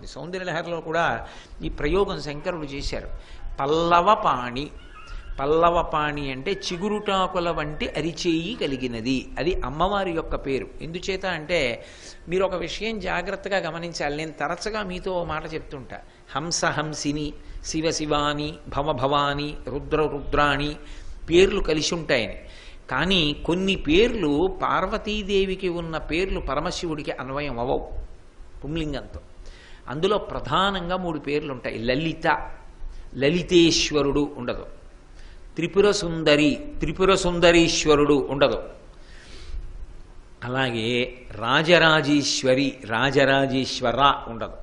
ఉంటుంది. సౌందర్యలహరిలో కూడా ఈ ప్రయోగం శంకరుడు చేశారు. పల్లవపాణి. పల్లవపాణి అంటే చిగురుటాకుల వంటి అరిచేయి కలిగినది. అది అమ్మవారి యొక్క పేరు. ఎందుచేత అంటే మీరు ఒక విషయం జాగ్రత్తగా గమనించాలి. నేను తరచుగా మీతో మాట చెప్తుంటా. హంస హంసిని, శివ శివాని, భవ భవాని, రుద్ర రుద్రాణి పేర్లు కలిసి ఉంటాయని. కానీ కొన్ని పేర్లు పార్వతీదేవికి ఉన్న పేర్లు పరమశివుడికి అన్వయం అవ్వవు పుంలింగంతో. అందులో ప్రధానంగా 3 పేర్లు ఉంటాయి. లలిత, లలితేశ్వరుడు ఉండదు. త్రిపుర సుందరి, త్రిపుర సుందరీశ్వరుడు ఉండదు. అలాగే రాజరాజేశ్వరి, రాజరాజేశ్వర ఉండదు.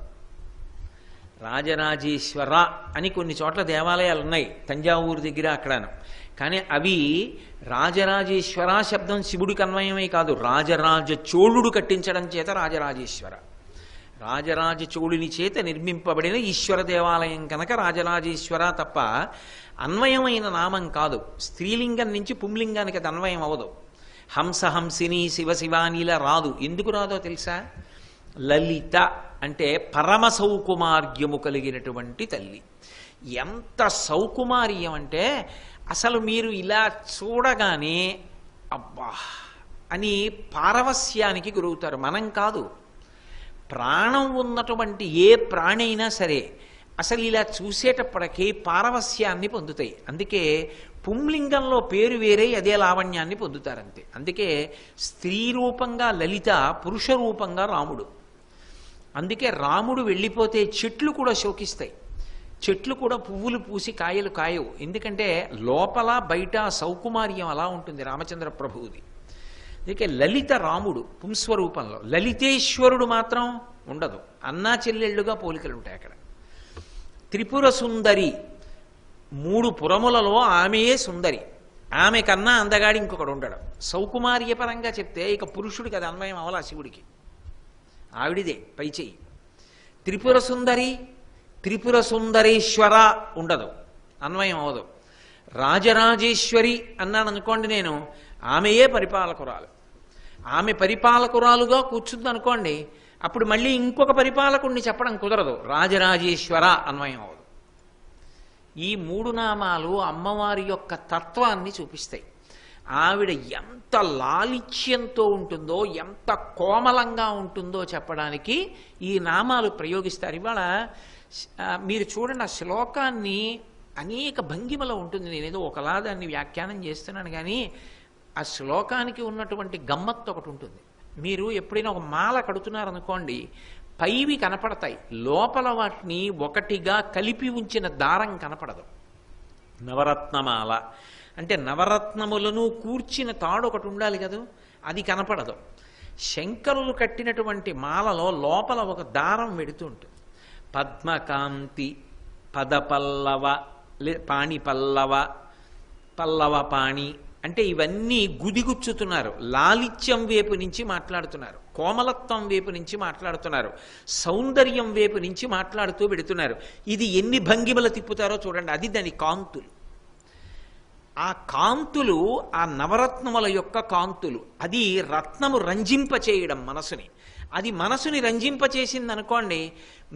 రాజరాజేశ్వర అని కొన్ని చోట్ల దేవాలయాలు ఉన్నాయి, తంజావూరు దగ్గర అక్కడను. కానీ అవి రాజరాజేశ్వర శబ్దం శివుడికి అన్వయమే కాదు, రాజరాజ చోళుడు కట్టించడం చేత రాజరాజేశ్వర. రాజరాజ చోళుని చేత నిర్మింపబడిన ఈశ్వర దేవాలయం కనుక రాజరాజేశ్వర తప్ప అన్వయమైన నామం కాదు. స్త్రీలింగం నుంచి పుంలింగానికి అది అన్వయం అవ్వదు. హంస హంసిని, శివ శివానిలా రాదు. ఎందుకు రాదో తెలుసా? లలిత అంటే పరమ సౌకుమార్యము కలిగినటువంటి తల్లి. ఎంత సౌకుమార్యం అంటే అసలు మీరు ఇలా చూడగానే అబ్బా అని పారవస్యానికి గురవుతారు. మనం కాదు, ప్రాణం ఉన్నటువంటి ఏ ప్రాణి అయినా సరే అసలు ఇలా చూసేటప్పటికీ పారవస్యాన్ని పొందుతాయి. అందుకే పుంలింగంలో పేరు వేరే అదే లావణ్యాన్ని పొందుతారంతే. అందుకే స్త్రీ రూపంగా లలిత, పురుష రూపంగా రాముడు. అందుకే రాముడు వెళ్ళిపోతే చెట్లు కూడా శోకిస్తాయి, చెట్లు కూడా పువ్వులు పూసి కాయలు కాయవు. ఎందుకంటే లోపల బయట సౌకుమార్యం అలా ఉంటుంది రామచంద్ర ప్రభువుది. అందుకే లలిత రాముడు పుంస్వరూపంలో, లలితేశ్వరుడు మాత్రం ఉండదు. అన్నా చెల్లెళ్ళుగా పోలికలు ఉంటాయి అక్కడ. త్రిపుర సుందరి, 3 పురములలో ఆమెయే సుందరి. ఆమె కన్నా అందగాడి ఇంకొకడు ఉండడం. సౌకుమార్యపరంగా చెప్తే ఇక పురుషుడికి అది అన్వయం అవలా, శివుడికి ఆవిడిదే పై చెయ్యి. త్రిపుర సుందరి, త్రిపుర సుందరేశ్వర ఉండదు, అన్వయం అవదు. రాజరాజేశ్వరి అన్నాను అనుకోండి నేను, ఆమెయే పరిపాలకురాలు. ఆమె పరిపాలకురాలుగా కూర్చుంది అనుకోండి, అప్పుడు మళ్ళీ ఇంకొక పరిపాలకుడిని చెప్పడం కుదరదు, రాజరాజేశ్వర అన్వయం అవదు. ఈ 3 నామాలు అమ్మవారి యొక్క తత్వాన్ని చూపిస్తాయి. ఆవిడ ఎంత లాలిత్యంతో ఉంటుందో, ఎంత కోమలంగా ఉంటుందో చెప్పడానికి ఈ నామాలు ప్రయోగిస్తారు. ఇవాళ మీరు చూడండి, ఆ శ్లోకాన్ని అనేక భంగిమలో ఉంటుంది. నేనేదో ఒకలా దాన్ని వ్యాఖ్యానం చేస్తున్నాను, కానీ ఆ శ్లోకానికి ఉన్నటువంటి గమ్మత్తు ఒకటి ఉంటుంది. మీరు ఎప్పుడైనా ఒక మాల కడుతున్నారనుకోండి, పైవి కనపడతాయి, లోపల వాటిని ఒకటిగా కలిపి ఉంచిన దారం కనపడదు. నవరత్నమాల అంటే నవరత్నములను కూర్చిన తాడు ఒకటి ఉండాలి కదా, అది కనపడదు. శంకరులు కట్టినటువంటి మాలలో లోపల ఒక దారం వెడుతూ ఉంటుంది. పద్మకాంతి, పదపల్లవ, పాణి పల్లవ, పల్లవ పాణి అంటే ఇవన్నీ గుదిగుచ్చుతున్నారు. లాలిత్యం వైపు నుంచి మాట్లాడుతున్నారు, కోమలత్వం వైపు నుంచి మాట్లాడుతున్నారు, సౌందర్యం వైపు నుంచి మాట్లాడుతూ పెడుతున్నారు. ఇది ఎన్ని భంగిమలు తిప్పుతారో చూడండి. అది దాని కాంతులు. ఆ కాంతులు ఆ నవరత్నముల యొక్క కాంతులు. అది రత్నము రంజింపచేయడం మనసుని. అది మనసుని రంజింపచేసింది అనుకోండి,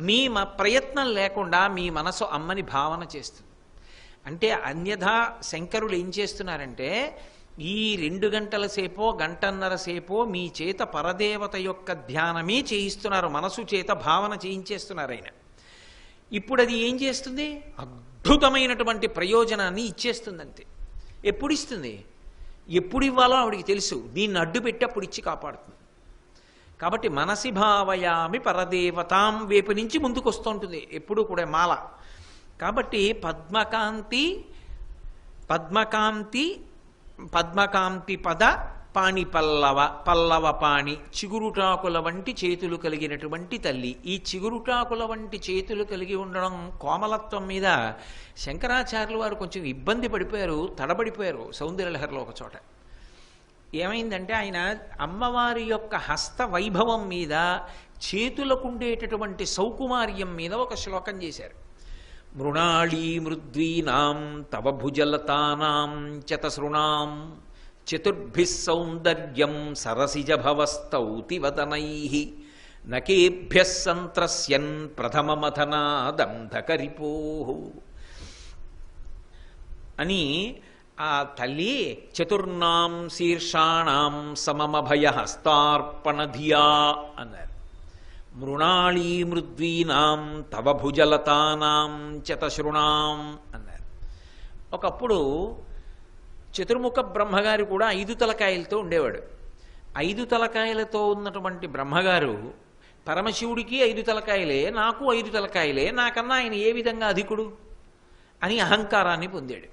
మీ ప్రయత్నం లేకుండా మీ మనసు అమ్మని భావన చేస్తుంది. అంటే అన్యథా శంకరులు ఏం చేస్తున్నారంటే, ఈ 2 గంటల సేపో గంటన్నర సేపో మీ చేత పరదేవత యొక్క ధ్యానమే చేయిస్తున్నారు, మనసు చేత భావన చేయించేస్తున్నారు ఆయన. ఇప్పుడు అది ఏం చేస్తుంది? అద్భుతమైనటువంటి ప్రయోజనాన్ని ఇచ్చేస్తుంది అంతే. ఎప్పుడు ఇస్తుంది? ఎప్పుడు ఇవ్వాలో ఆవిడికి తెలుసు. దీన్ని అడ్డు పెట్టి అప్పుడు ఇచ్చి కాపాడుతుంది. కాబట్టి మనసి భావయామి పరదేవతాం వైపు నుంచి ముందుకు వస్తూ ఉంటుంది ఎప్పుడూ కూడా మాల. కాబట్టి పద్మకాంతి, పద్మకాంతి, పద్మకాంతి పద పాణి పల్లవ, పల్లవ పాణి, చిగురుటాకుల వంటి చేతులు కలిగినటువంటి తల్లి. ఈ చిగురుటాకుల వంటి చేతులు కలిగి ఉండడం కోమలత్వం మీద శంకరాచార్యులు వారు కొంచెం ఇబ్బంది పడిపోయారు, తడబడిపోయారు సౌందర్యలహరిలో ఒక చోట. ఏమైందంటే ఆయన అమ్మవారి యొక్క హస్త వైభవం మీద, చేతులకుండేటటువంటి సౌకుమార్యం మీద ఒక శ్లోకం చేశారు. మృణాళీ మృద్వీనాం తవ భుజలతానాం చతసృణాం చతుర్భిః సౌందర్యం సరసిజ భవస్తౌతి వదనైః నకేభ్య సంత్రస్యన్ ప్రథమమథనాదంధకరిపో అని ఆ తల్లి చతుర్నాం శీర్షాణం సమమభయహస్తార్పణధియా అన్నారు. మృణాళీ మృద్వీనాం తవ భుజలతానాం చతశృణాం అన్నారు. ఒకప్పుడు చతుర్ముఖ బ్రహ్మగారు కూడా 5 తలకాయలతో ఉండేవాడు. 5 తలకాయలతో ఉన్నటువంటి బ్రహ్మగారు పరమశివుడికి 5 తలకాయలే, నాకు 5 తలకాయలే, నాకన్నా ఆయన ఏ విధంగా అధికుడు అని అహంకారాన్ని పొందాడు.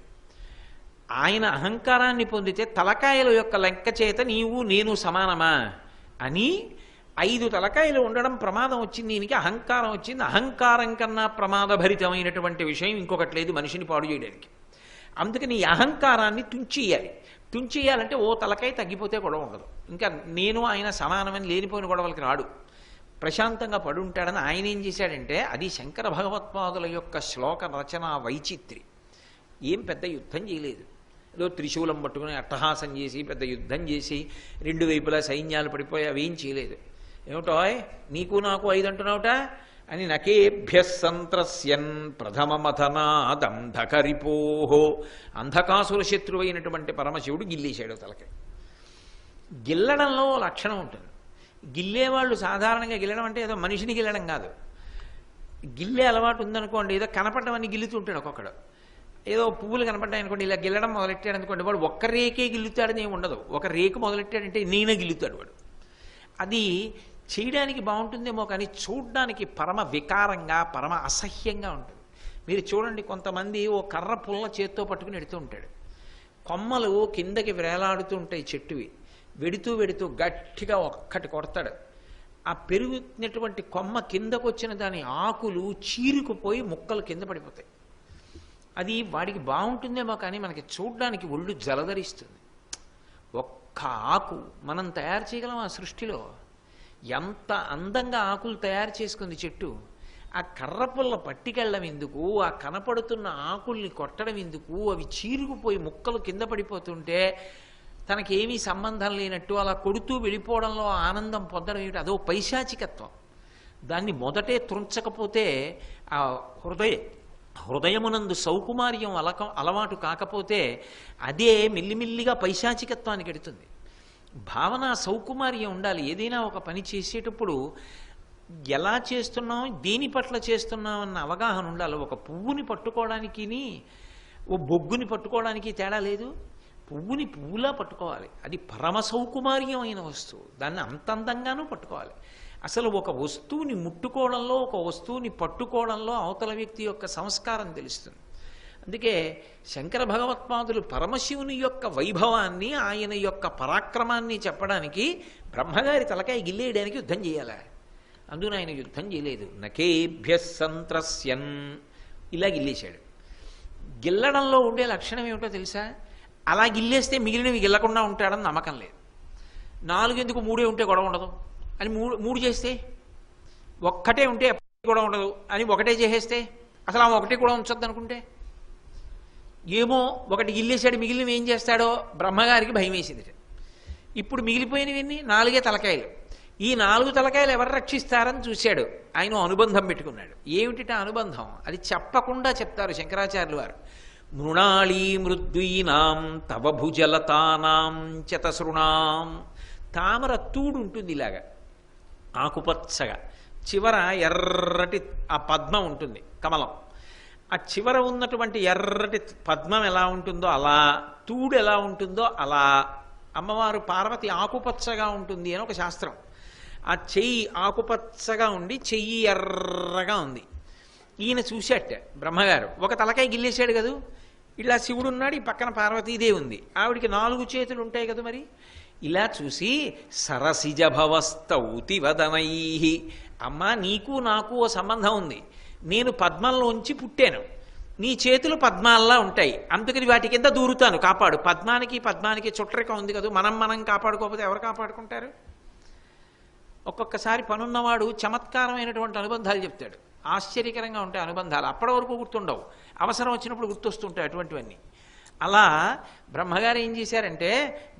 ఆయన అహంకారాన్ని పొందితే తలకాయల యొక్క లెక్క చేత నీవు నేను సమానమా అని 5 తలకాయలు ఉండడం ప్రమాదం వచ్చింది. దీనికి అహంకారం వచ్చింది. అహంకారం కన్నా ప్రమాదభరితమైనటువంటి విషయం ఇంకొకటి లేదు మనిషిని పాడు చేయడానికి. అందుకని ఈ అహంకారాన్ని తుంచేయాలి. తుంచేయాలంటే ఓ తలకాయ తగ్గిపోతే గొడవ ఉండదు. ఇంకా నేను ఆయన సమానమని లేనిపోయిన గొడవలకి రాడు, ప్రశాంతంగా పడుంటాడని ఆయన ఏం చేశాడంటే, అది శంకర భగవత్పాదుల యొక్క శ్లోక రచన వైచిత్రి. ఏం పెద్ద యుద్ధం చేయలేదు. ఏదో త్రిశూలం పట్టుకుని అట్టహాసం చేసి పెద్ద యుద్ధం చేసి 2 వైపులా సైన్యాలు పడిపోయి అవేం చేయలేదు. ఏమిటో నీకు నాకు 5 అంటున్నావుట అని నకేభ్య సంత్రస్యన్ ప్రథమమథనాదంధకరిపోహో అంధకాసుర శత్రువైనటువంటి పరమశివుడు గిల్లేశాడు తలకాయ. గిల్లడంలో లక్షణం ఉంటుంది. గిల్లేవాళ్ళు సాధారణంగా గిల్లడం అంటే ఏదో మనిషిని గిల్లడం కాదు. గిల్లే అలవాటు ఉందనుకోండి, ఏదో కనపడడం అని గిల్లుతుంటాడు ఒక్కొక్కడు. ఏదో పువ్వులు కనపడ్డాయి అనుకోండి, ఇలా గిల్లడం మొదలెట్టాడు అనుకోండి, వాడు ఒక్క రేకే గిల్లుతాడని ఏమి ఉండదు. ఒక రేకు మొదలెట్టాడంటే నేనే గిల్లుతాడు వాడు. అది చేయడానికి బాగుంటుందేమో కానీ చూడ్డానికి పరమ వికారంగా పరమ అసహ్యంగా ఉంటుంది. మీరు చూడండి, కొంతమంది ఓ కర్ర పుల్ల చేత్తో పట్టుకుని ఎడుతూ ఉంటాడు. కొమ్మలు కిందకి వేలాడుతూ ఉంటాయి చెట్టువి. వెడుతూ వెడుతూ గట్టిగా ఒక్కటి కొడతాడు. ఆ పెరుగుతున్నటువంటి కొమ్మ కిందకు వచ్చిన దాని ఆకులు చీరుకుపోయి ముక్కలు కింద పడిపోతాయి. అది వాడికి బాగుంటుందేమో కానీ మనకి చూడ్డానికి ఒళ్ళు జలధరిస్తుంది. ఒక్క ఆకు మనం తయారు చేయగలం ఆ సృష్టిలో. ఎంత అందంగా ఆకులు తయారు చేసుకుంది చెట్టు. ఆ కర్రపుల్ల పట్టికెళ్ళడం ఎందుకు, ఆ కనపడుతున్న ఆకుల్ని కొట్టడం ఎందుకు, అవి చీరుకుపోయి ముక్కలు కింద పడిపోతుంటే తనకేమీ సంబంధం లేనట్టు అలా కొడుతూ వెళ్ళిపోవడంలో ఆనందం పొందడం ఏమిటి? అదో పైశాచికత్వం. దాన్ని మొదటే త్రుంచకపోతే ఆ హృదయమునందు సౌకుమార్యం అలవాటు కాకపోతే అదే మెల్లిమెల్లిగా పైశాచికత్వానికి ఎడుతుంది. భావన సౌకుమార్యం ఉండాలి. ఏదైనా ఒక పని చేసేటప్పుడు ఎలా చేస్తున్నాం, దేని పట్ల చేస్తున్నాం అన్న అవగాహన ఉండాలి. ఒక పువ్వుని పట్టుకోవడానికి ఓ బొగ్గుని పట్టుకోవడానికి తేడా లేదు. పువ్వుని పువ్వులా పట్టుకోవాలి. అది పరమ సౌకుమార్యం అయిన వస్తువు. దాన్ని అంత అందంగానూ పట్టుకోవాలి. అసలు ఒక వస్తువుని ముట్టుకోవడంలో, ఒక వస్తువుని పట్టుకోవడంలో అవతల వ్యక్తి యొక్క సంస్కారం తెలుస్తుంది. అందుకే శంకర భగవత్పాదులు పరమశివుని యొక్క వైభవాన్ని, ఆయన యొక్క పరాక్రమాన్ని చెప్పడానికి బ్రహ్మగారి తలకాయ గిల్లేయడానికి యుద్ధం చేయాలి. అందున ఆయన యుద్ధం చేయలేదు. నకేభ్య సంత్రస్యన్ ఇలా గిల్లేశాడు. గిల్లడంలో ఉండే లక్షణం ఏమిటో తెలుసా? అలా గిల్లేస్తే మిగిలినవి గిల్లకుండా ఉంటాడని నమ్మకం లేదు. 4 ఎందుకు 3 ఉంటే గొడవ ఉండదు అని 3 చేస్తే, ఒక్కటే ఉంటే గొడవ ఉండదు అని 1 చేసేస్తే, అసలు ఆ 1 కూడా ఉంచొద్దు అనుకుంటే, ఏమో ఒకటి గిల్లేశాడు మిగిలినవి ఏం చేస్తాడో బ్రహ్మగారికి భయం వేసింది. ఇప్పుడు మిగిలిపోయినవన్నీ 4 తలకాయలు. ఈ 4 తలకాయలు ఎవరు రక్షిస్తారని చూశాడు. ఆయన అనుబంధం పెట్టుకున్నాడు. ఏమిటి అనుబంధం? అది చెప్పకుండా చెప్తారు శంకరాచార్యులు వారు. మృణాళీ మృద్వీనాం తవ భుజలతానాం చతసృణాం. తామర తూడు ఉంటుంది ఇలాగా ఆకుపచ్చగా, చివర ఎర్రటి ఆ పద్మం ఉంటుంది, కమలం. ఆ చివర ఉన్నటువంటి ఎర్రటి పద్మం ఎలా ఉంటుందో అలా, తూడు ఎలా ఉంటుందో అలా అమ్మవారు పార్వతి ఆకుపచ్చగా ఉంటుంది అని ఒక శాస్త్రం. ఆ చెయ్యి ఆకుపచ్చగా ఉండి చెయ్యి ఎర్రగా ఉంది. ఈయన చూశాట బ్రహ్మగారు, ఒక తలకాయ గిల్లేశాడు కదూ, ఇలా శివుడు ఉన్నాడు, ఈ పక్కన పార్వతీదేవి ఉంది, ఆవిడికి 4 చేతులు ఉంటాయి కదా మరి. ఇలా చూసి సరసిజ భవస్తౌతి వదనై, అమ్మా నీకు నాకు ఓ సంబంధం ఉంది, నేను పద్మంలోంచి పుట్టాను, నీ చేతులు పద్మాల్లా ఉంటాయి, అందుకని వాటి కింద దూరుతాను, కాపాడు. పద్మానికి చుట్టరిక ఉంది కదా, మనం కాపాడుకోకపోతే ఎవరు కాపాడుకుంటారు? ఒక్కొక్కసారి పనున్నవాడు చమత్కారమైనటువంటి అనుబంధాలు చెప్తాడు. ఆశ్చర్యకరంగా ఉంటాయి అనుబంధాలు. అప్పటి వరకు గుర్తుండవు, అవసరం వచ్చినప్పుడు గుర్తొస్తుంటాయి అటువంటివన్నీ. అలా బ్రహ్మగారు ఏం చేశారంటే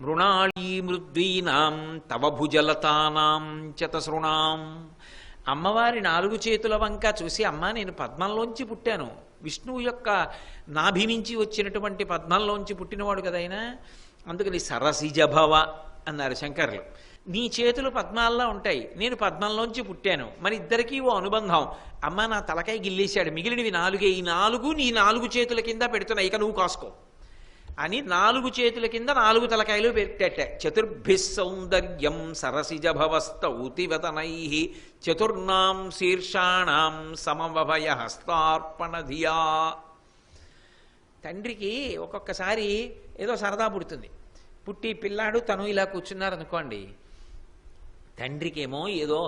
మృణాళీ మృద్వీనాం తవ భుజలతానాం చతసృణాం, అమ్మవారి 4 చేతుల వంక చూసి, అమ్మ నేను పద్మంలోంచి పుట్టాను, విష్ణువు యొక్క నాభి నుంచి వచ్చినటువంటి పద్మంలోంచి పుట్టినవాడు కదైనా, అందుకని సరసిజభవ అన్నారు శంకర్లు. నీ చేతులు పద్మాల్లో ఉంటాయి, నేను పద్మంలోంచి పుట్టాను, మన ఇద్దరికీ ఓ అనుబంధం. అమ్మ నా తలకాయ గిల్లేశాడు, మిగిలినవి 4, ఈ 4 నీ 4 చేతుల కింద పెడుతున్నాయి, ఇక నువ్వు కాసుకో అని 4 చేతుల కింద 4 తలకాయలు పెట్టేట. చతుర్భిః సౌందర్యం సరసిజభవస్తౌతివతనై చతుర్నాం శీర్షాణం సమవభయ హస్తార్పణధియా. తండ్రికి ఒక్కొక్కసారి ఏదో సరదా పుడుతుంది, పుట్టి పిల్లాడు తను ఇలా కూర్చున్నారనుకోండి, తండ్రికేమో ఏదో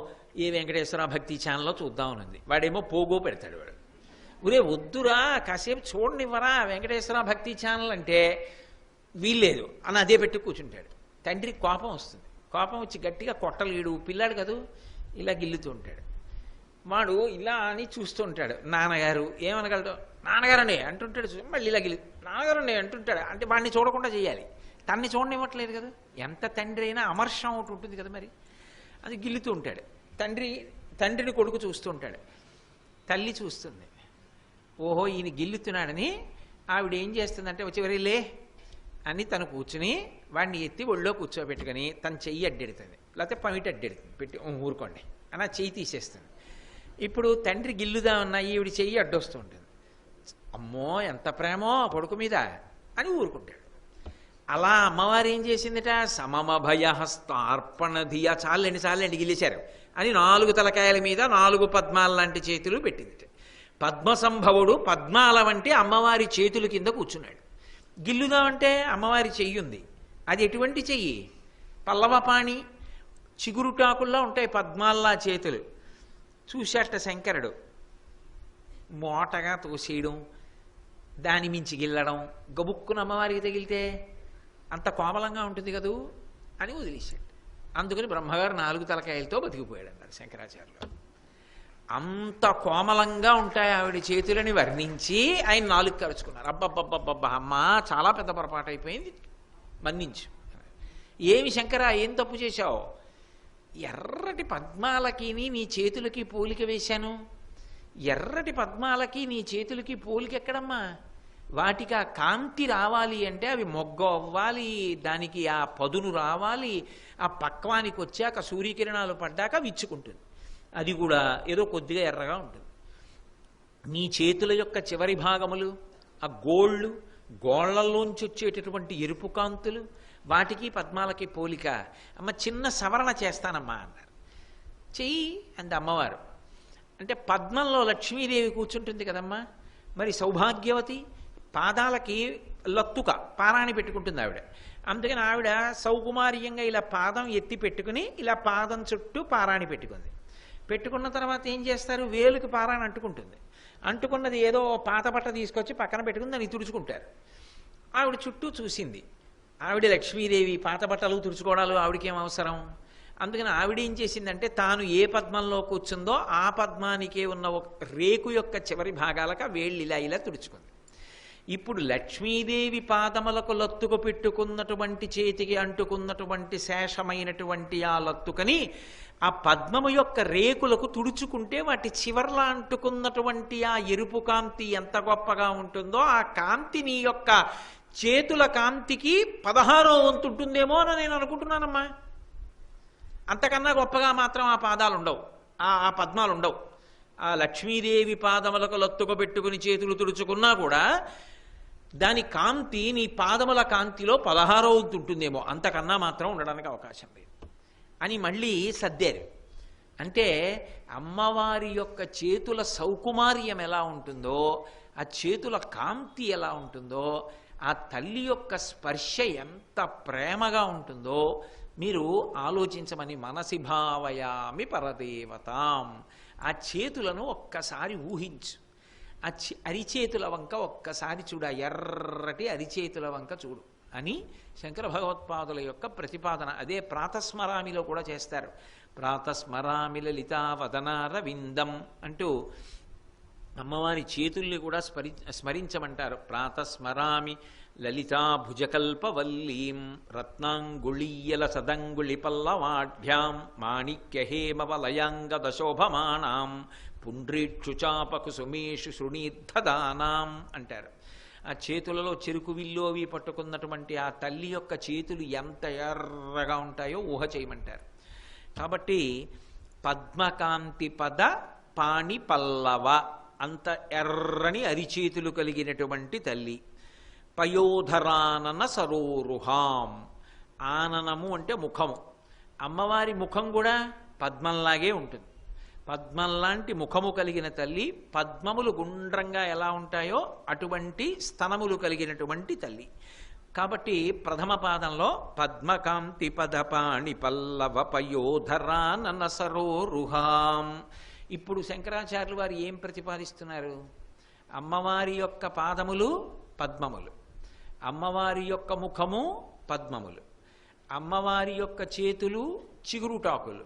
ఏ వెంకటేశ్వర భక్తి ఛానల్లో చూద్దామనుంది, వాడేమో పోగో పెడతాడు. వాడు ఊరే వద్దురా కాసేపు చూడనివ్వరా వెంకటేశ్వర భక్తి ఛానల్ అంటే వీల్లేదు అని అదే పెట్టి కూర్చుంటాడు. తండ్రికి కోపం వస్తుంది, కోపం వచ్చి గట్టిగా కొట్టలేడు, పిల్లాడు కదూ ఇలా గిల్లుతూ ఉంటాడు. వాడు ఇలా అని చూస్తూ ఉంటాడు. నాన్నగారు ఏమనగలడు, నాన్నగారండి అంటుంటాడు, మళ్ళీ ఇలా గిల్లు, నాన్నగారండి అంటుంటాడు. అంటే వాడిని చూడకుండా చేయాలి, తన్ని చూడనివ్వట్లేదు కదా. ఎంత తండ్రి అయినా అమర్షం ఒకటి ఉంటుంది కదా, మరి అది గిల్లుతూ ఉంటాడు. తండ్రిని కొడుకు చూస్తూ ఉంటాడు, తల్లి చూస్తుంది, ఓహో ఈయన గిల్లుతున్నాడని ఆవిడ ఏం చేస్తుందంటే వచ్చి లే అని తను కూర్చుని వాడిని ఎత్తి ఒళ్ళో కూర్చోబెట్టుకుని తన చెయ్యి అడ్డెడుతుంది, లేకపోతే పమిటి అడ్డెడుతుంది, పెట్టి ఊరుకోండి అని ఆ చెయ్యి తీసేస్తుంది. ఇప్పుడు తండ్రి గిల్లుదామన్నా ఈవిడ చెయ్యి అడ్డొస్తూ ఉంటుంది, అమ్మో ఎంత ప్రేమో కొడుకు మీద అని ఊరుకుంటాడు. అలా అమ్మవారు ఏం చేసిందిట, సమమభయ హస్తార్పణధియ, చాలండి గిల్లేశారు అని 4 తలకాయల మీద 4 పద్మాల లాంటి చేతులు పెట్టిందిట. పద్మసంభవుడు పద్మాల వంటి అమ్మవారి చేతుల కింద కూర్చున్నాడు. గిల్లుదామంటే అమ్మవారి చెయ్యి ఉంది, అది ఎటువంటి చెయ్యి, పల్లవపాణి చిగురుటాకుల్లా ఉంటాయి పద్మాల్లా చేతులు. చూశాట శంకరుడు, మోటగా తోసేయడం, దాని మించి గిల్లడం, గబుక్కున అమ్మవారికి తగిలితే అంత కోమలంగా ఉంటుంది కదూ అని వదిలేశాడు. అందుకని బ్రహ్మగారు 4 తలకాయలతో బతికిపోయాడు అన్నారు శంకరాచార్యులు. అంత కోమలంగా ఉంటాయి ఆవిడ చేతులని వర్ణించి ఆయన 4 కరుచుకున్నారు. అబ్బబ్బబ్బబ్బబ్బా అమ్మా చాలా పెద్ద పొరపాటు అయిపోయింది, మన్నించు. ఏమి శంకర ఏం తప్పు చేశావు, ఎర్రటి పద్మాలకి నీ చేతులకి పోలిక వేశాను, ఎర్రటి పద్మాలకి నీ చేతులకి పోలిక ఎక్కడమ్మా, వాటికి ఆ కాంతి రావాలి అంటే అవి మొగ్గ అవ్వాలి, దానికి ఆ పదును రావాలి, ఆ పక్వానికి వచ్చాక సూర్యకిరణాలు పడ్డాక విచ్చుకుంటుంది, అది కూడా ఏదో కొద్దిగా ఎర్రగా ఉంటుంది. నీ చేతుల యొక్క చివరి భాగములు ఆ గోళ్లలోంచి వచ్చేటటువంటి ఎరుపు కాంతులు, వాటికి పద్మాలకి పోలిక. అమ్మ చిన్న సవరణ చేస్తానమ్మా అన్నారు. చెయ్యి అంది అమ్మవారు. అంటే పద్మంలో లక్ష్మీదేవి కూర్చుంటుంది కదమ్మా, మరి సౌభాగ్యవతి పాదాలకి లత్తుక పారాణి పెట్టుకుంటుంది ఆవిడ. అందుకని ఆవిడ సౌకుమార్యంగా ఇలా పాదం ఎత్తి పెట్టుకుని ఇలా పాదం చుట్టూ పారాణి పెట్టుకుంది. పెట్టుకున్న తర్వాత ఏం చేస్తారు, వేలుకి పారాణి అంటుకుంటుంది. అంటుకున్నది ఏదో పాత బట్ట తీసుకొచ్చి పక్కన పెట్టుకుని దాన్ని తుడుచుకుంటారు. ఆవిడ చుట్టూ చూసింది, ఆవిడ లక్ష్మీదేవి, పాత బట్టలు తుడుచుకోవడాలు ఆవిడకేం అవసరం. అందుకని ఆవిడ ఏం చేసిందంటే తాను ఏ పద్మంలో కూర్చుందో ఆ పద్మానికే ఉన్న ఒక రేకు యొక్క చివరి భాగాలకు వేళ్ళు ఇలా తుడుచుకుంది. ఇప్పుడు లక్ష్మీదేవి పాదములకు లత్తుకు పెట్టుకున్నటువంటి చేతికి అంటుకున్నటువంటి శేషమైనటువంటి ఆ లత్తుకని ఆ పద్మము యొక్క రేకులకు తుడుచుకుంటే వాటి చివర్లా అంటుకున్నటువంటి ఆ ఎరుపు కాంతి ఎంత గొప్పగా ఉంటుందో ఆ కాంతి నీ యొక్క చేతుల కాంతికి 16వ వంతు ఉంటుందేమో అని నేను అనుకుంటున్నానమ్మా. అంతకన్నా గొప్పగా మాత్రం ఆ పాదాలు ఉండవు, ఆ పద్మాలు ఉండవు. ఆ లక్ష్మీదేవి పాదములకు లత్తుకు పెట్టుకుని చేతులు తుడుచుకున్నా కూడా దాని కాంతి నీ పాదముల కాంతిలో 16వ వంతు ఉంటుందేమో, అంతకన్నా మాత్రం ఉండడానికి అవకాశం లేదు అని మళ్ళీ సర్దారు. అంటే అమ్మవారి యొక్క చేతుల సౌకుమార్యం ఎలా ఉంటుందో, ఆ చేతుల కాంతి ఎలా ఉంటుందో, ఆ తల్లి యొక్క స్పర్శ ఎంత ప్రేమగా ఉంటుందో మీరు ఆలోచించమని మనసి భావయామి పరదేవతాం. ఆ చేతులను ఒక్కసారి ఊహించు, ఆ అరిచేతుల వంక ఒక్కసారి చూడ, ఎర్రటి అరిచేతుల వంక చూడు అని శంకర భగవత్పాదుల యొక్క ప్రతిపాదన. అదే ప్రాతస్మరామిలో కూడా చేస్తారు. ప్రాతస్మరామి లలితా వదనార విందం అంటూ అమ్మవారి చేతుల్ని కూడా స్మరించమంటారు. ప్రాతస్మరామి లలితా భుజకల్పవల్లీం రత్నాంగుళీయల సదంగుళి పల్లవాఢ్యాం మాణిక్యహేమవలయాంగదశోభమానాం పుండ్రీక్షుచాపకు సుమేషు శృణీర్థదానాం అంటారు. ఆ చేతులలో చెరుకు విల్లు అవి పట్టుకున్నటువంటి ఆ తల్లి యొక్క చేతులు ఎంత ఎర్రగా ఉంటాయో ఊహ చేయమంటారు. కాబట్టి పద్మకాంతి పద పాణి పల్లవ అంత ఎర్రని అరిచేతులు కలిగినటువంటి తల్లి. పయోధరానన సరోరుహాం, ఆననము అంటే ముఖము. అమ్మవారి ముఖం కూడా పద్మంలాగే ఉంటుంది. పద్మంలాంటి ముఖము కలిగిన తల్లి, పద్మములు గుండ్రంగా ఎలా ఉంటాయో అటువంటి స్తనములు కలిగినటువంటి తల్లి. కాబట్టి ప్రథమ పాదంలో పద్మకాంతి పదపాణి పల్లవ పయోధరానన సరోరుహాం. ఇప్పుడు శంకరాచార్యులు వారు ఏం ప్రతిపాదిస్తున్నారు? అమ్మవారి యొక్క పాదములు పద్మములు, అమ్మవారి యొక్క ముఖము పద్మములు, అమ్మవారి యొక్క చేతులు చిగురుటాకులు.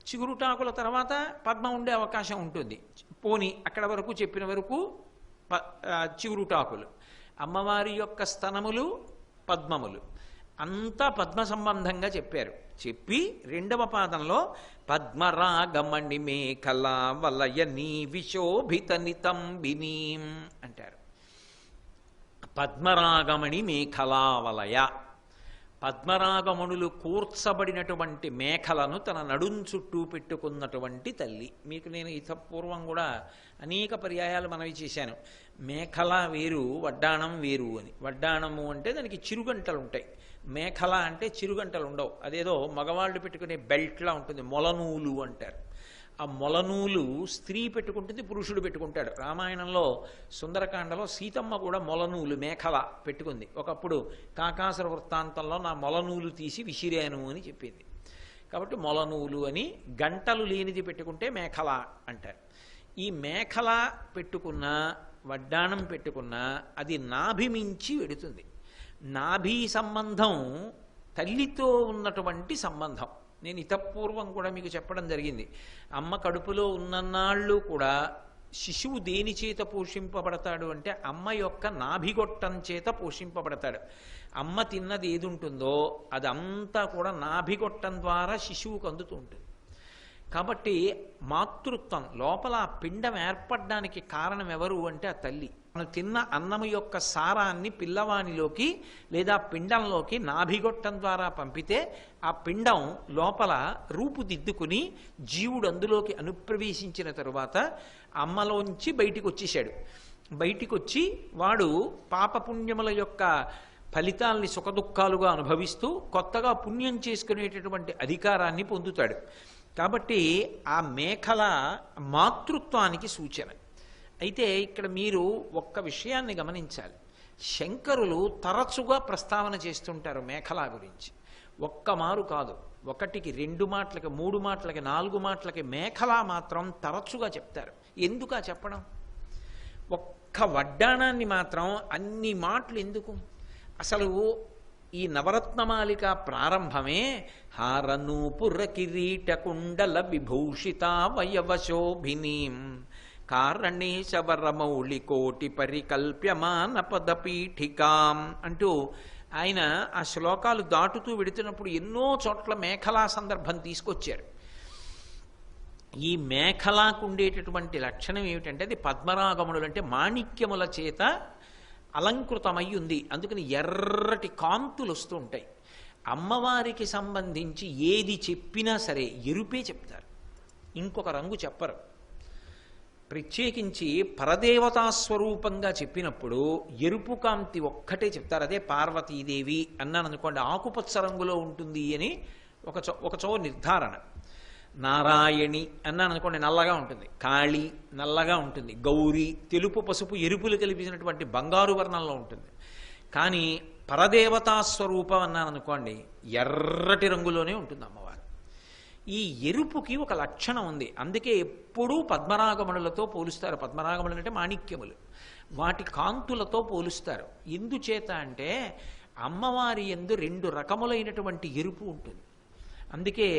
చిగురుటాకుల తర్వాత పద్మం ఉండే అవకాశం ఉంటుంది. పోని అక్కడ వరకు చెప్పిన వరకు చిగురుటాకులు. అమ్మవారి యొక్క స్తనములు పద్మములు, అంతా పద్మ సంబంధంగా చెప్పారు. చెప్పి రెండవ పాదంలో పద్మరాగమణి మేఖలా వలయ నీ విశోభిత నితంబినీం అంటారు. పద్మరాగమణి మేఖలా వలయ, పద్మరాగమణులు కూర్చబడినటువంటి మేఖలను తన నడుం చుట్టూ పెట్టుకున్నటువంటి తల్లి. మీకు నేను ఇతపూర్వం కూడా అనేక పర్యాయాలు మనవి చేశాను. మేఖల వేరు, వడ్డాణం వేరు అని. వడ్డాణము అంటే దానికి చిరుగంటలు ఉంటాయి, మేఖల అంటే చిరుగంటలు ఉండవు. అదేదో మగవాళ్ళు పెట్టుకునే బెల్ట్లా ఉంటుంది, మొలనూలు అంటారు. ఆ మొలనూలు స్త్రీ పెట్టుకుంటుంది, పురుషుడు పెట్టుకుంటాడు. రామాయణంలో సుందరకాండలో సీతమ్మ కూడా మొలనూలు మేఖల పెట్టుకుంది. ఒకప్పుడు కాకాసుర వృత్తాంతంలో నా మొలనూలు తీసి విసిరాను అని చెప్పింది. కాబట్టి మొలనూలు అని గంటలు లేనిది పెట్టుకుంటే మేఖల అంటారు. ఈ మేఖల పెట్టుకున్న, వడ్డాణం పెట్టుకున్న అది నాభి మించి వెడుతుంది. నాభి సంబంధం తల్లితో ఉన్నటువంటి సంబంధం. నేను ఇతపూర్వం కూడా మీకు చెప్పడం జరిగింది. అమ్మ కడుపులో ఉన్నన్నాళ్ళు కూడా శిశువు దేని చేత పోషింపబడతాడు అంటే అమ్మ యొక్క నాభిగొట్టం చేత పోషింపబడతాడు. అమ్మ తిన్నది ఏది ఉంటుందో అదంతా కూడా నాభిగొట్టం ద్వారా శిశువుకు అందుతూ ఉంటుంది. కాబట్టి మాతృత్వం లోపల ఆ పిండం ఏర్పడడానికి కారణం ఎవరు అంటే ఆ తల్లి. మనం తిన్న అన్నము యొక్క సారాన్ని పిల్లవానిలోకి లేదా పిండంలోకి నాభిగొట్టం ద్వారా పంపితే ఆ పిండం లోపల రూపుదిద్దుకుని జీవుడు అందులోకి అనుప్రవేశించిన తరువాత అమ్మలోంచి బయటికి వచ్చేసాడు. బయటికి వచ్చి వాడు పాపపుణ్యముల యొక్క ఫలితాల్ని సుఖదుఖాలుగా అనుభవిస్తూ కొత్తగా పుణ్యం చేసుకునేటటువంటి అధికారాన్ని పొందుతాడు. కాబట్టి ఆ మేఖల మాతృత్వానికి సూచన. అయితే ఇక్కడ మీరు ఒక్క విషయాన్ని గమనించాలి. శంకరులు తరచుగా ప్రస్తావన చేస్తుంటారు మేఖల గురించి. ఒక్క మారు కాదు, ఒకటికి 2 మాటలకి 3 మాటలకి 4 మాటలకి మేఖల మాత్రం తరచుగా చెప్తారు. ఎందుకా చెప్పడం? ఒక్క వడ్డాణాన్ని మాత్రం అన్ని మాటలు ఎందుకు? అసలు ఈ నవరత్నమాలిక ప్రారంభమే హారనూపుర కిరీట కుండల విభూషిత వయవశోభినీం కారణేశవరమౌళి కోటి పరికల్ప్యమాన పదపీఠికాం అంటూ ఆయన ఆ శ్లోకాలు దాటుతూ వెడుతున్నప్పుడు ఎన్నో చోట్ల మేఖలా సందర్భం తీసుకొచ్చారు. ఈ మేఖలాకు ఉండేటటువంటి లక్షణం ఏమిటంటే అది పద్మరాగములు అంటే మాణిక్యముల చేత అలంకృతమై ఉంది. అందుకని ఎర్రటి కాంతులు వస్తూ ఉంటాయి. అమ్మవారికి సంబంధించి ఏది చెప్పినా సరే ఎరుపే చెప్తారు, ఇంకొక రంగు చెప్పరు. ప్రత్యేకించి పరదేవతా స్వరూపంగా చెప్పినప్పుడు ఎరుపు కాంతి ఒక్కటే చెప్తారు. అదే పార్వతీదేవి అన్నాను అనుకోండి, ఆకుపచ్చ రంగులో ఉంటుంది అని ఒకచో నిర్ధారణ. నారాయణి అన్నాను అనుకోండి, నల్లగా ఉంటుంది. కాళి నల్లగా ఉంటుంది. గౌరీ తెలుపు పసుపు ఎరుపులు కలిపినటువంటి బంగారు వర్ణంలో ఉంటుంది. కానీ పరదేవతా స్వరూపం అన్నాను అనుకోండి, ఎర్రటి రంగులోనే ఉంటుంది అమ్మవారు. ఈ ఎరుపుకి ఒక లక్షణం ఉంది. అందుకే ఎప్పుడూ పద్మరాగమణులతో పోలుస్తారు. పద్మరాగమణులు అంటే మాణిక్యములు, వాటి కాంతులతో పోలుస్తారు. ఎందుచేత అంటే అమ్మవారి యందు 2 రకములైనటువంటి ఎరుపు ఉంటుంది. అందుకే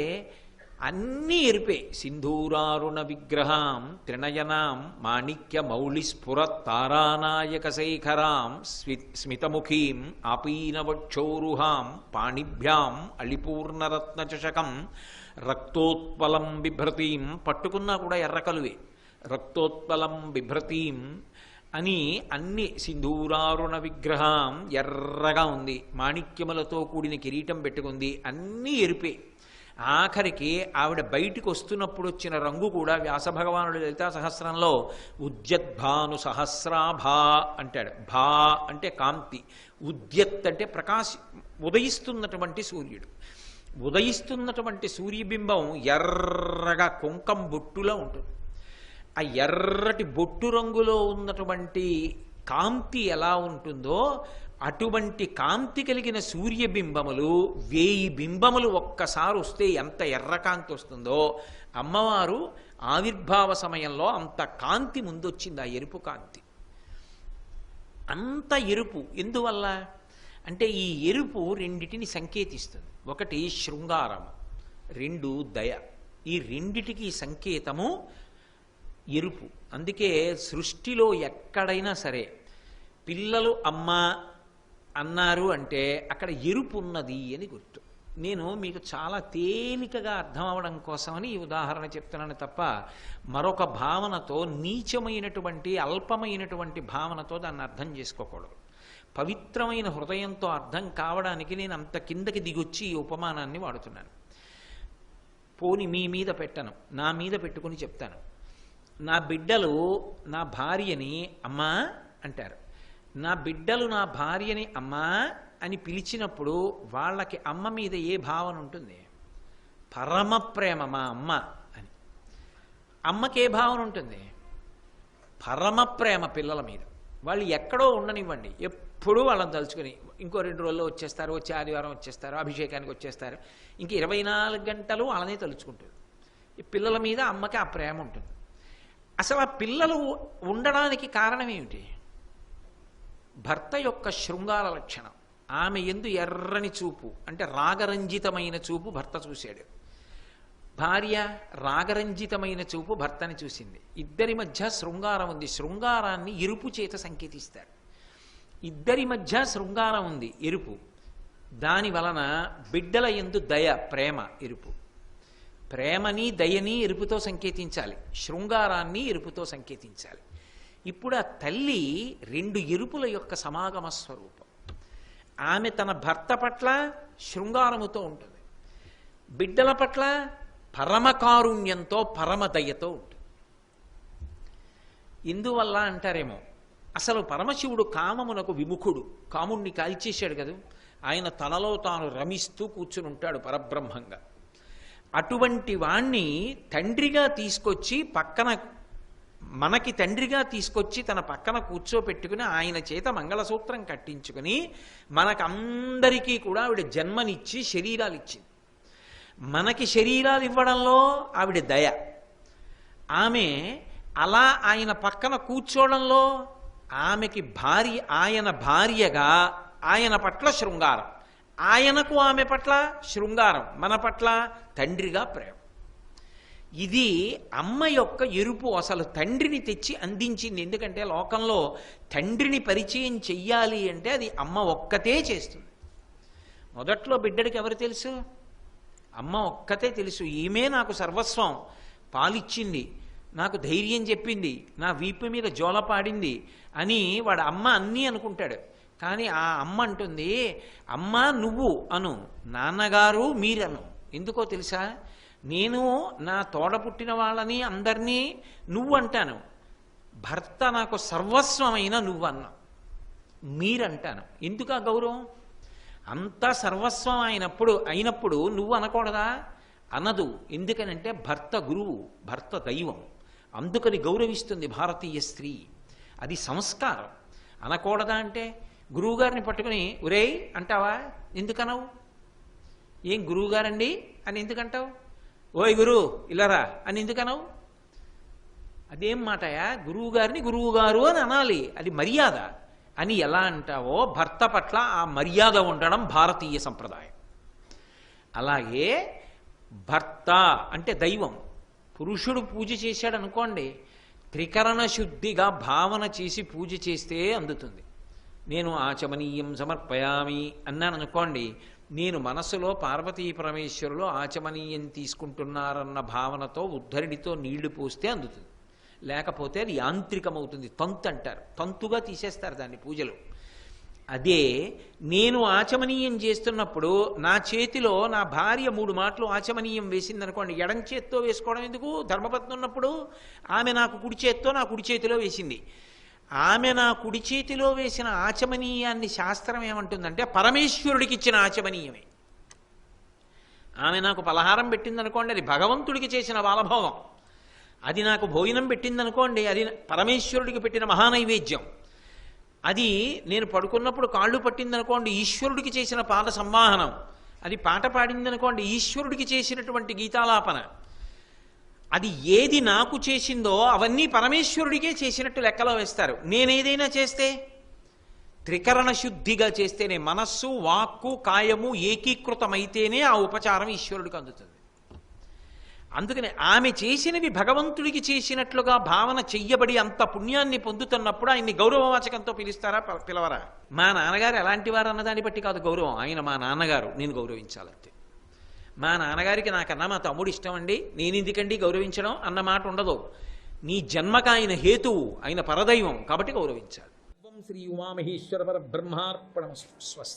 అన్నీ ఎరిపే. సింధూరారుణ విగ్రహాం త్రినయనాం మాణిక్య మౌళి స్ఫురత్ తారానాయక శేఖరాం స్మితముఖీం ఆపీనవక్షోరుహాం పాణిభ్యాం అళిపూర్ణరత్న చషకం రక్తోత్పలం బిభ్రతీం, పట్టుకున్నా కూడా ఎర్రకలువే, రక్తోత్పలం బిభ్రతీం అని అన్ని. సింధూరారుణ విగ్రహం ఎర్రగా ఉంది, మాణిక్యములతో కూడిన కిరీటం పెట్టుకుంది, అన్నీ ఎరిపే. ఆఖరికి ఆవిడ బయటికి వస్తున్నప్పుడు వచ్చిన రంగు కూడా వ్యాసభగవానుడు లలితా సహస్రంలో ఉద్యద్భాను సహస్రాభా అంటాడు. భా అంటే కాంతి, ఉద్యత్ అంటే ఉదయిస్తున్నటువంటి సూర్యుడు. ఉదయిస్తున్నటువంటి సూర్యబింబం ఎర్రగా కుంకం బొట్టులా ఉంటుంది. ఆ ఎర్రటి బొట్టు రంగులో ఉన్నటువంటి కాంతి ఎలా ఉంటుందో అటువంటి కాంతి కలిగిన సూర్యబింబములు 1000 బింబములు ఒక్కసారి వస్తే ఎంత ఎర్రకాంతి వస్తుందో, అమ్మవారు ఆవిర్భావ సమయంలో అంత కాంతి ముందొచ్చింది. ఆ ఎరుపు కాంతి అంత ఎరుపు ఎందువల్ల అంటే ఈ ఎరుపు రెండిటిని సంకేతిస్తుంది. ఒకటి శృంగారము, 2 దయ. ఈ రెండిటికి సంకేతము ఎరుపు. అందుకే సృష్టిలో ఎక్కడైనా సరే పిల్లలు అమ్మ అన్నారు అంటే అక్కడ ఎరుపు ఉన్నది అని గుర్తు. నేను మీకు చాలా తేలికగా అర్థం అవడం కోసమని ఈ ఉదాహరణ చెప్తున్నాను తప్ప మరొక భావనతో, నీచమైనటువంటి అల్పమైనటువంటి భావనతో దాన్ని అర్థం చేసుకోకూడదు. పవిత్రమైన హృదయంతో అర్థం కావడానికి నేను అంత కిందకి దిగొచ్చి ఈ ఉపమానాన్ని వాడుతున్నాను. పోని మీ మీద పెట్టను, నా మీద పెట్టుకుని చెప్తాను. నా బిడ్డలు నా భార్యని అమ్మా అంటారు. నా బిడ్డలు నా భార్యని అమ్మా అని పిలిచినప్పుడు వాళ్ళకి అమ్మ మీద ఏ భావన ఉంటుంది? పరమ ప్రేమ, మా అమ్మ అని. అమ్మకి ఏ భావన ఉంటుంది? పరమ ప్రేమ పిల్లల మీద. వాళ్ళు ఎక్కడో ఉండనివ్వండి, ఎప్పుడూ వాళ్ళని తలుచుకుని ఇంకో 2 రోజుల్లో వచ్చేస్తారు, వచ్చే ఆదివారం వచ్చేస్తారు, అభిషేకానికి వచ్చేస్తారు, ఇంక 24 గంటలు వాళ్ళనే తలుచుకుంటుంది. ఈ పిల్లల మీద అమ్మకి ఆ ప్రేమ ఉంటుంది. అసలు ఆ పిల్లలు ఉండడానికి కారణం ఏమిటి? భర్త యొక్క శృంగార లక్షణం. ఆమె యందు ఎర్రని చూపు అంటే రాగరంజితమైన చూపు భర్త చూశాడు. భార్య రాగరంజితమైన చూపు భర్తని చూసింది. ఇద్దరి మధ్య శృంగారం ఉంది. శృంగారాన్ని ఎరుపు చేత సంకేతిస్తారు. ఇద్దరి మధ్య శృంగారం ఉంది, ఎరుపు. దాని వలన బిడ్డల యందు దయ, ప్రేమ, ఎరుపు. ప్రేమని దయని ఎరుపుతో సంకేతించాలి, శృంగారాన్ని ఎరుపుతో సంకేతించాలి. ఇప్పుడు ఆ తల్లి 2 ఎరుపుల యొక్క సమాగమ స్వరూపం. ఆమె తన భర్త పట్ల శృంగారముతో ఉంటుంది, బిడ్డల పట్ల పరమకారుణ్యంతో పరమదయతో ఉంటుంది. ఇందువల్ల అంటారేమో అసలు పరమశివుడు కామమునకు విముఖుడు, కాముణ్ణి కాల్చేశాడు కదా, ఆయన తనలో తాను రమిస్తూ కూర్చుని ఉంటాడు పరబ్రహ్మంగా. అటువంటి వాణ్ణి తండ్రిగా తీసుకొచ్చి పక్కన, మనకి తండ్రిగా తీసుకొచ్చి తన పక్కన కూర్చోపెట్టుకుని ఆయన చేత మంగళసూత్రం కట్టించుకుని మనకందరికీ కూడా ఆవిడ జన్మనిచ్చి శరీరాలు ఇచ్చింది. మనకి శరీరాలు ఇవ్వడంలో ఆవిడ దయ. ఆమె అలా ఆయన పక్కన కూర్చోవడంలో ఆమెకి ఆయన భార్యగా ఆయన పట్ల శృంగారం, ఆయనకు ఆమె పట్ల శృంగారం, మన పట్ల తండ్రిగా ప్రేమ. ఇది అమ్మ యొక్క ఎరుపు. అసలు తండ్రిని తెచ్చి అందించింది. ఎందుకంటే లోకంలో తండ్రిని పరిచయం చెయ్యాలి అంటే అది అమ్మ ఒక్కతే చేస్తుంది. మొదట్లో బిడ్డడికి ఎవరు తెలుసు? అమ్మ ఒక్కతే తెలుసు. ఈమె నాకు సర్వస్వం, పాలిచ్చింది, నాకు ధైర్యం చెప్పింది, నా వీపు మీద జోలపాడింది అని వాడు అమ్మ అన్నీ అనుకుంటాడు. కానీ ఆ అమ్మ అంటుంది, అమ్మ నువ్వు అను, నాన్నగారు మీరను. ఎందుకో తెలుసా? నేను నా తోడ పుట్టిన వాళ్ళని అందరినీ నువ్వు అంటాను, భర్త నాకు సర్వస్వమైన నువ్వు అన్నా, మీరంటాను. ఎందుకు ఆ గౌరవం? అంతా సర్వస్వం అయినప్పుడు నువ్వు అనకూడదా? అనదు. ఎందుకనంటే భర్త గురువు, భర్త దైవం. అందుకని గౌరవిస్తుంది భారతీయ స్త్రీ. అది సంస్కారం. అనకూడదా అంటే గురువుగారిని పట్టుకుని ఒరేయ్ అంటావా? ఎందుకనవు? ఏం గురువుగారండి అని ఎందుకంటావు? ఓయ్ గురువు ఇలారా అని ఎందుకనవు? అదేం మాటయా? గురువుగారిని గురువుగారు అని అనాలి, అది మర్యాద అని ఎలా అంటావో భర్త పట్ల ఆ మర్యాద ఉండడం భారతీయ సంప్రదాయం. అలాగే భర్త అంటే దైవం. పురుషుడు పూజ చేశాడు అనుకోండి, త్రికరణ శుద్ధిగా భావన చేసి పూజ చేస్తే అందుతుంది. నేను ఆచమనీయం సమర్పయామి అన్నాను అనుకోండి, నేను మనసులో పార్వతీ పరమేశ్వరులు ఆచమనీయం తీసుకుంటున్నారన్న భావనతో ఉద్ధరిడితో నీళ్లు పోస్తే అందుతుంది. లేకపోతే అది యాంత్రికమవుతుంది. తంతు అంటారు, తంతుగా తీసేస్తారు దాన్ని పూజలు. అదే నేను ఆచమనీయం చేస్తున్నప్పుడు నా చేతిలో నా భార్య 3 మాటలు ఆచమనీయం వేసిందనుకోండి, ఎడం చేత్తో వేసుకోవడం ఎందుకు? ధర్మపత్ని ఉన్నప్పుడు ఆమె నాకు కుడి చేత్తో నా కుడి చేతిలో వేసింది. ఆమె నా కుడి చేతిలో వేసిన ఆచమనీయాన్ని శాస్త్రం ఏమంటుందంటే పరమేశ్వరుడికి ఇచ్చిన ఆచమనీయమే. ఆమె నాకు పలహారం పెట్టిందనుకోండి, అది భగవంతుడికి చేసిన బాలభోగం. అది నాకు భోజనం పెట్టిందనుకోండి, అది పరమేశ్వరుడికి పెట్టిన మహానైవేద్యం. అది నేను పడుకున్నప్పుడు కాళ్ళు పట్టిందనుకోండి, ఈశ్వరుడికి చేసిన పాద సంవాహనం. అది పాట పాడిందనుకోండి, ఈశ్వరుడికి చేసినటువంటి గీతాలాపన. అది ఏది నాకు చేసిందో అవన్నీ పరమేశ్వరుడికే చేసినట్టు లెక్కలో వేస్తారు. నేనేదైనా చేస్తే త్రికరణ శుద్ధిగా చేస్తేనే, మనస్సు వాక్కు కాయము ఏకీకృతమైతేనే ఆ ఉపచారం ఈశ్వరుడికి అందుతుంది. అందుకని ఆమె చేసినవి భగవంతుడికి చేసినట్లుగా భావన చెయ్యబడి అంత పుణ్యాన్ని పొందుతున్నప్పుడు ఆయన్ని గౌరవవాచకంతో పిలుస్తారా, పిలవరా? మా నాన్నగారు ఎలాంటి వారు అన్నదాన్ని బట్టి కాదు గౌరవం. ఆయన మా నాన్నగారు, నేను గౌరవించాలంతే. మా నాన్నగారికి నాకన్నా మా తమ్ముడు ఇష్టం అండి, నేను ఎందుకండి గౌరవించడం అన్న మాట ఉండదు. నీ జన్మకు ఆయన హేతువు, ఆయన పరదైవం కాబట్టి గౌరవించాలి. శ్రీ ఉమామహేశ్వర పరబ్రహ్మార్పణమస్తు. స్వస్తి.